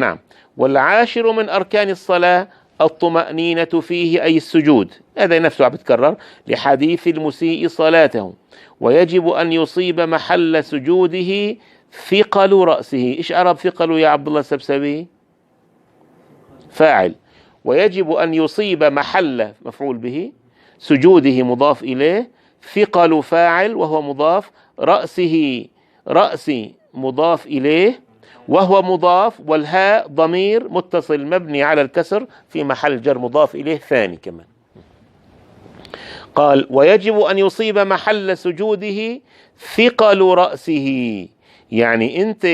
نعم. والعاشر من أركان الصلاة الطمأنينة فيه أي السجود، هذا نفسه عم بتكرر لحديث المسيء صلاته. ويجب أن يصيب محل سجوده ثقل رأسه. إيش أعرب ثقل يا عبد الله السبسبي؟ فاعل. ويجب أن يصيب محل مفعول به، سجوده مضاف إليه، ثقل فاعل وهو مضاف، رأسه رأسي مضاف إليه وهو مضاف، والهاء ضمير متصل مبني على الكسر في محل جر مضاف إليه ثاني كمان. قال ويجب أن يصيب محل سجوده ثقل رأسه، يعني أنت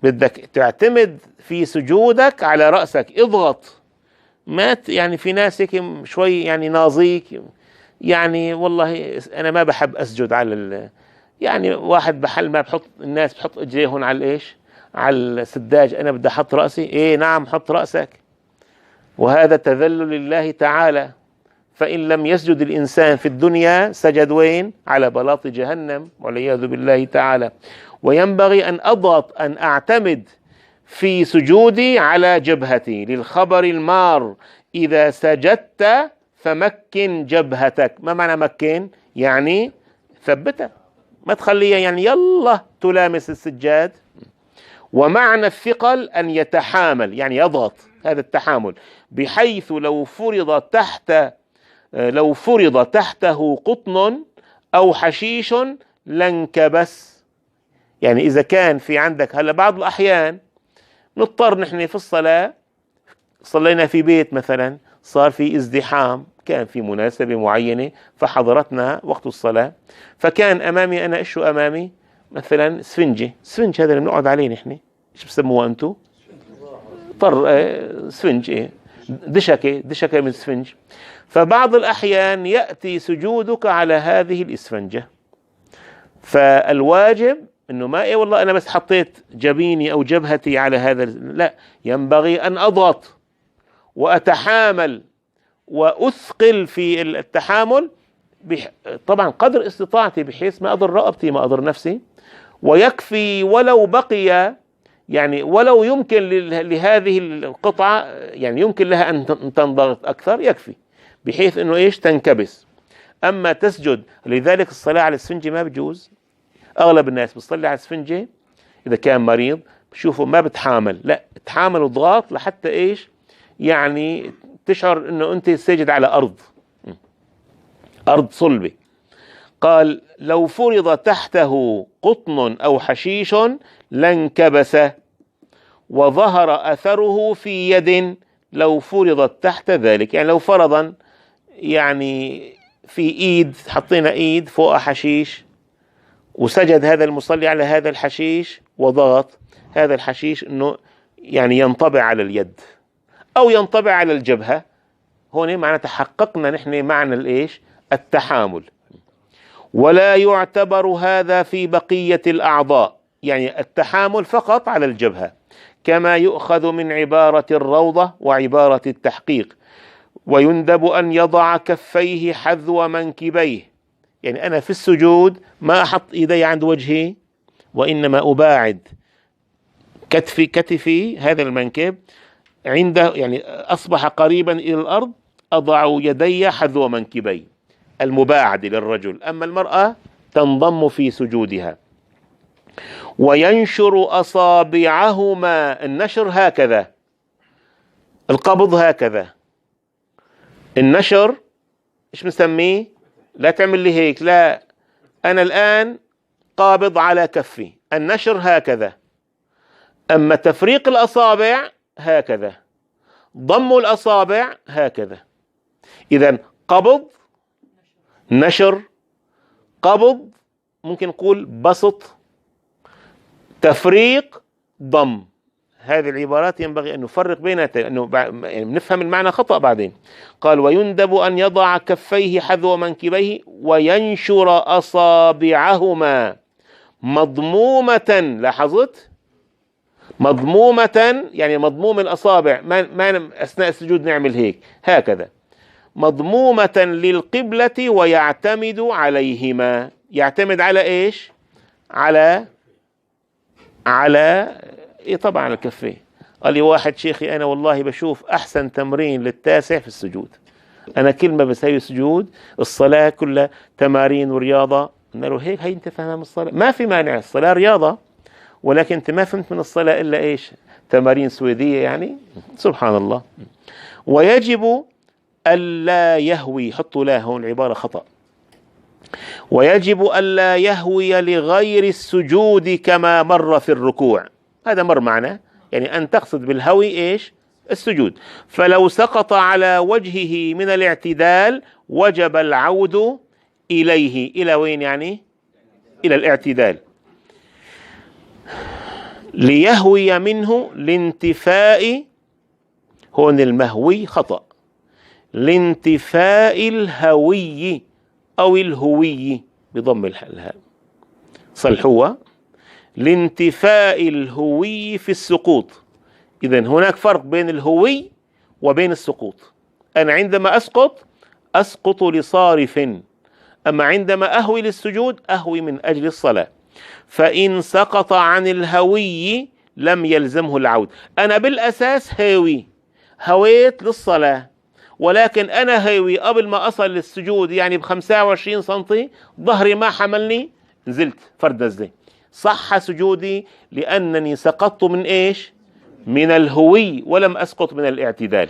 بدك تعتمد في سجودك على رأسك، اضغط. ما يعني في ناس هيك شوي يعني نازيك، يعني والله أنا ما بحب أسجد على يعني واحد بحل ما بحط، الناس بحط اجريهم على ايش؟ على السداج، انا بدي احط راسي. ايه نعم حط راسك، وهذا تذلل لله تعالى. فان لم يسجد الانسان في الدنيا سجد وين؟ على بلاط جهنم والعياذ بالله تعالى. وينبغي ان اضغط، ان اعتمد في سجودي على جبهتي، للخبر المار اذا سجدت فمكن جبهتك. ما معنى مكن؟ يعني ثبتها، ما تخليها يعني يلا تلامس السجاد. ومعنى الثقل أن يتحامل، يعني يضغط، هذا التحامل، بحيث لو فرض تحته قطن أو حشيش لانكبس. يعني إذا كان في عندك هلا بعض الأحيان نضطر نحن في الصلاة، صلينا في بيت مثلا، صار في ازدحام، كان في مناسبة معينة فحضرتنا وقت الصلاة، فكان أمامي أنا إيش أمامي؟ مثلا سفنجة، سفنج هذا اللي بنقعد عليه نحن، إيش بسموه أنتو؟ سفنج، إيه، دشكة من سفنج. فبعض الأحيان يأتي سجودك على هذه الإسفنجة، فالواجب إنه ما إيه والله أنا بس حطيت جبيني أو جبهتي على هذا، لا، ينبغي أن أضغط وأتحامل وأثقل في التحامل، طبعا قدر استطاعتي، بحيث ما أضر رقبتي ما أضر نفسي. ويكفي ولو بقي، يعني ولو يمكن لهذه القطعة، يعني يمكن لها أن تنضغط أكثر، يكفي بحيث أنه إيش تنكبس. أما تسجد، لذلك الصلاة على السفنجة ما بجوز. أغلب الناس بتصلي على السفنجة إذا كان مريض بشوفوا ما بتحامل، لا تحامل وضغط لحتى إيش يعني تشعر أنه أنت ساجد على أرض صلبة. قال لو فرض تحته قطن أو حشيش لانكبس، وظهر أثره في يد لو فرضت تحت ذلك. يعني لو فرضا يعني في إيد، حطينا إيد فوق حشيش وسجد هذا المصلي على هذا الحشيش وضغط، هذا الحشيش أنه يعني ينطبع على اليد أو ينطبع على الجبهة، هون معناته حققنا نحن معنى الإيش؟ التحامل. ولا يعتبر هذا في بقية الأعضاء، يعني التحامل فقط على الجبهة، كما يؤخذ من عبارة الروضة وعبارة التحقيق. ويندب أن يضع كفيه حذو منكبيه، يعني أنا في السجود ما أحط إيدي عند وجهي، وإنما أباعد كتفي هذا المنكب عنده، يعني أصبح قريبا إلى الأرض، أضع يدي حذو منكبي، المباعد للرجل. أما المرأة تنضم في سجودها. وينشر أصابعهما، النشر هكذا، القبض هكذا. النشر إيش مسميه؟ لا تعمل لي هيك، لا، أنا الآن قابض على كفي، النشر هكذا. أما تفريق الأصابع هكذا، ضم الأصابع هكذا. إذن قبض، نشر، قبض، ممكن نقول بسط، تفريق، ضم. هذه العبارات ينبغي أن نفرق بينها، أنه يعني نفهم المعنى خطأ بعدين. قال ويندب أن يضع كفيه حذو منكبيه وينشر أصابعهما مضمومة. لاحظت؟ مضمومة، يعني مضموم الأصابع، ما أثناء السجود نعمل هيك هكذا، مضمومة للقبلة، ويعتمد عليهما. يعتمد على إيش؟ على إيه؟ طبعا على الكفين. قال لي واحد شيخي أنا والله بشوف أحسن تمرين للتاسع في السجود، أنا كل ما بسوي سجود الصلاة كلها تمارين ورياضة. قلنا له هيك هي أنت فاهم الصلاة؟ ما في مانع، الصلاة رياضة، ولكن أنت ما فهمت من الصلاة إلا إيش؟ تمارين سويدية يعني. سبحان الله. ويجب ألا يهوي، حطوا لا هون العبارة خطأ، ويجب ألا يهوي لغير السجود كما مر في الركوع. هذا مر معنا، يعني أن تقصد بالهوي إيش؟ السجود. فلو سقط على وجهه من الاعتدال وجب العود إليه. إلى وين يعني؟ إلى الاعتدال. ليهوي منه لانتفاء، هون المهوي خطأ، لانتفاء الهوي أو الهوي بضم الهاء صلحوها، لانتفاء الهوي في السقوط. إذن هناك فرق بين الهوي وبين السقوط. أنا عندما أسقط لصارف، أما عندما أهوي للسجود أهوي من أجل الصلاة. فإن سقط عن الهوي لم يلزمه العود. أنا بالأساس هويت للصلاة، ولكن أنا هاوي قبل ما أصل للسجود يعني ب25 سنتي، ظهري ما حملني، نزلت فرد نزلة، صح سجودي لأنني سقطت من إيش؟ من الهوي ولم أسقط من الاعتدال.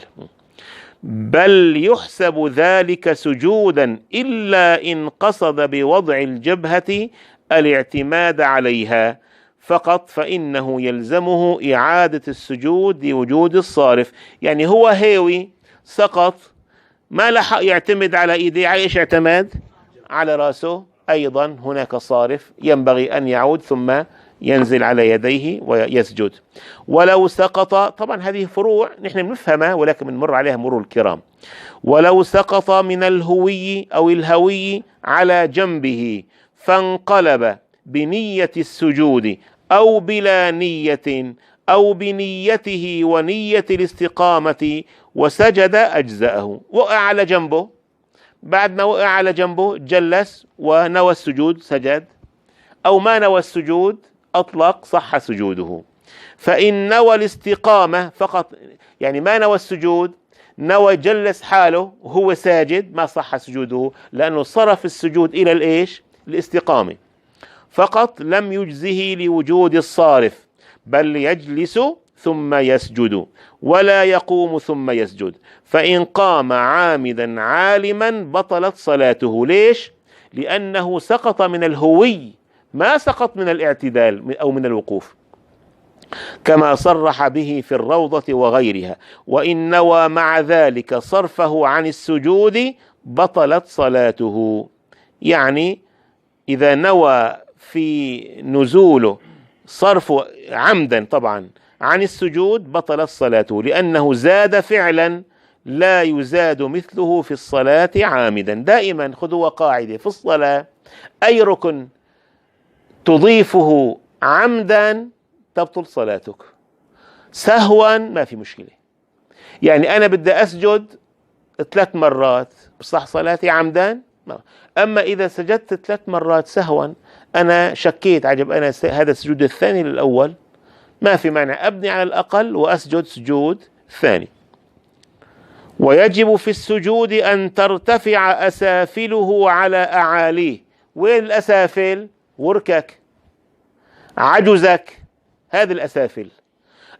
بل يحسب ذلك سجودا إلا إن قصد بوضع الجبهة الاعتماد عليها فقط، فإنه يلزمه إعادة السجود لوجود الصارف. يعني هو هاوي سقط، ما لحق يعتمد على ايديه، على ايش اعتمد؟ على راسه. ايضا هناك صارف ينبغي ان يعود ثم ينزل على يديه ويسجد. ولو سقط، طبعا هذه فروع نحن بنفهمها ولكن بنمر عليها مرور الكرام. ولو سقط من الهوي او الهوي على جنبه فانقلب بنية السجود او بلا نية او بنيته ونية الاستقامة وسجد أجزأه. وقع على جنبه، بعد ما وقع على جنبه جلس ونوى السجود سجد، أو ما نوى السجود أطلق صح سجوده. فإن نوى الاستقامة فقط، يعني ما نوى السجود، نوى جلس حاله وهو ساجد، ما صح سجوده لأنه صرف السجود إلى الإيش؟ الاستقامة فقط، لم يجزه لوجود الصارف، بل يجلس ثم يسجد ولا يقوم ثم يسجد. فإن قام عامدا عالما بطلت صلاته. ليش؟ لأنه سقط من الهوي، ما سقط من الاعتدال أو من الوقوف، كما صرح به في الروضة وغيرها. وإن نوى مع ذلك صرفه عن السجود بطلت صلاته. يعني إذا نوى في نزوله صرف عمدا طبعا عن السجود بطلت صلاته، لأنه زاد فعلا لا يزاد مثله في الصلاة عامدا. دائما خذوا قاعدة في الصلاة، أي ركن تضيفه عمدا تبطل صلاتك، سهوا ما في مشكلة. يعني أنا بدي أسجد 3 مرات بصح صلاتي عمدا. أما إذا سجدت 3 مرات سهوا، أنا شكيت عجب أنا هذا السجود الثاني للأول، ما في مانع أبني على الأقل وأسجد سجود ثاني. ويجب في السجود أن ترتفع أسافله على أعاليه. وين الأسافل؟ وركك، عجزك، هذه الأسافل.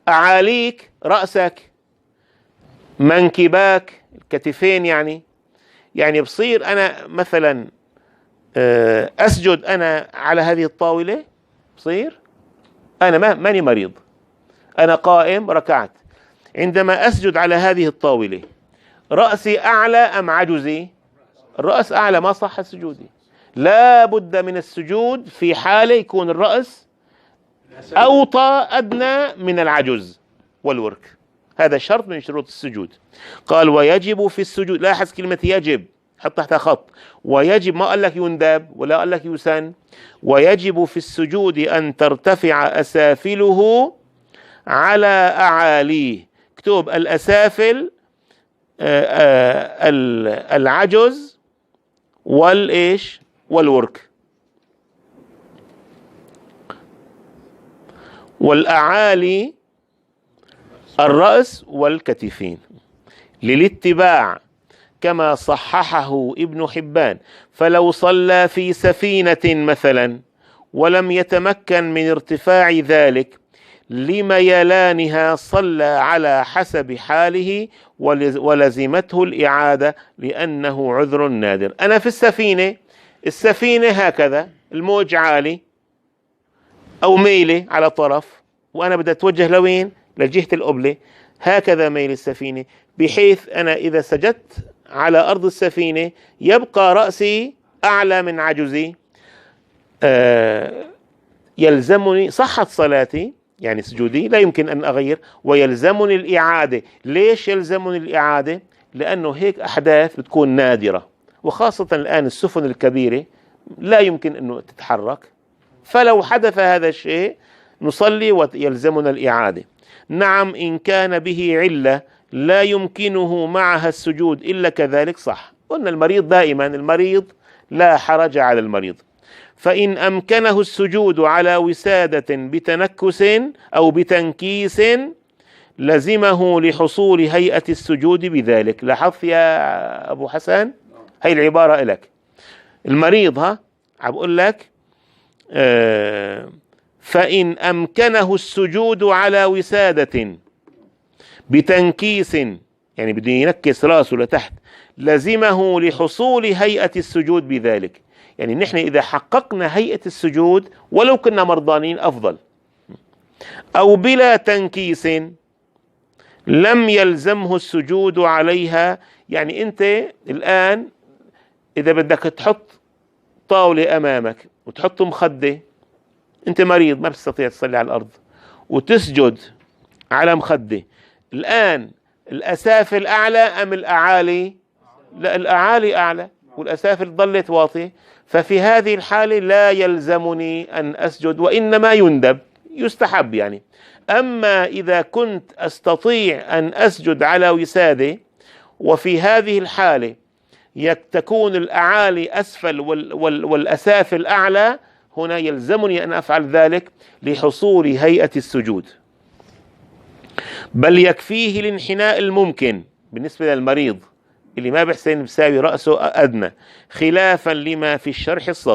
أعاليك رأسك، منكباك، الكتفين. يعني بصير أنا مثلا أسجد أنا على هذه الطاولة، بصير أنا ماني مريض، أنا قائم ركعت، عندما أسجد على هذه الطاولة رأسي أعلى أم عجزي؟ الرأس أعلى، ما صح سجودي. لا بد من السجود في حالة يكون الرأس أوطى أدنى من العجز والورك، هذا شرط من شروط السجود. قال ويجب في السجود، لاحظ كلمة يجب، حط تحتها خط. ويجب، ما قال لك يندب ولا قال لك يسن. ويجب في السجود أن ترتفع أسافله على أعاليه. اكتب الأسافل، العجز والإيش والورك. والأعالي الرأس والكتفين للاتباع كما صححه ابن حبان. فلو صلى في سفينة مثلا ولم يتمكن من ارتفاع ذلك لميلانها صلى على حسب حاله ولزمته الإعادة لأنه عذر نادر. أنا في السفينة هكذا الموج عالي أو ميلة على طرف، وأنا بدي أتوجه لوين؟ لجهة القبلة، هكذا ميل السفينة بحيث أنا إذا سجدت على أرض السفينة يبقى رأسي أعلى من عجزي، يلزمني صحة صلاتي يعني سجودي لا يمكن أن أغير، ويلزمني الإعادة. ليش يلزمني الإعادة؟ لأنه هيك أحداث بتكون نادرة، وخاصة الآن السفن الكبيرة لا يمكن أنه تتحرك، فلو حدث هذا الشيء نصلي ويلزمنا الإعادة. نعم إن كان به علة لا يمكنه معها السجود إلا كذلك صح. قلنا المريض دائما، المريض لا حرج على المريض. فإن أمكنه السجود على وسادة بتنكس أو بتنكيس لزمه لحصول هيئة السجود بذلك. لاحظت يا أبو حسن؟ هي العبارة لك المريض، عم بقول لك فإن أمكنه السجود على وسادة بتنكيس، يعني بده ينكس راسه لتحت، لزمه لحصول هيئة السجود بذلك. يعني نحن إذا حققنا هيئة السجود ولو كنا مرضانين أفضل. أو بلا تنكيس لم يلزمه السجود عليها. يعني أنت الآن إذا بدك تحط طاولة أمامك وتحط مخدة، أنت مريض ما بتستطيع تصلي على الأرض وتسجد على مخدة، الآن الأسافل أعلى أم الأعالي؟ لا، الأعالي أعلى والأسافل ظلت واطية. ففي هذه الحالة لا يلزمني أن أسجد، وإنما يندب يستحب يعني. أما إذا كنت أستطيع أن أسجد على وسادة وفي هذه الحالة تكون الأعالي أسفل والأسافل أعلى، هنا يلزمني أن أفعل ذلك لحصول هيئة السجود. بل يكفيه الانحناء الممكن بالنسبة للمريض اللي ما بيحسن بساوي رأسه أدنى، خلافا لما في الشرح الصغير.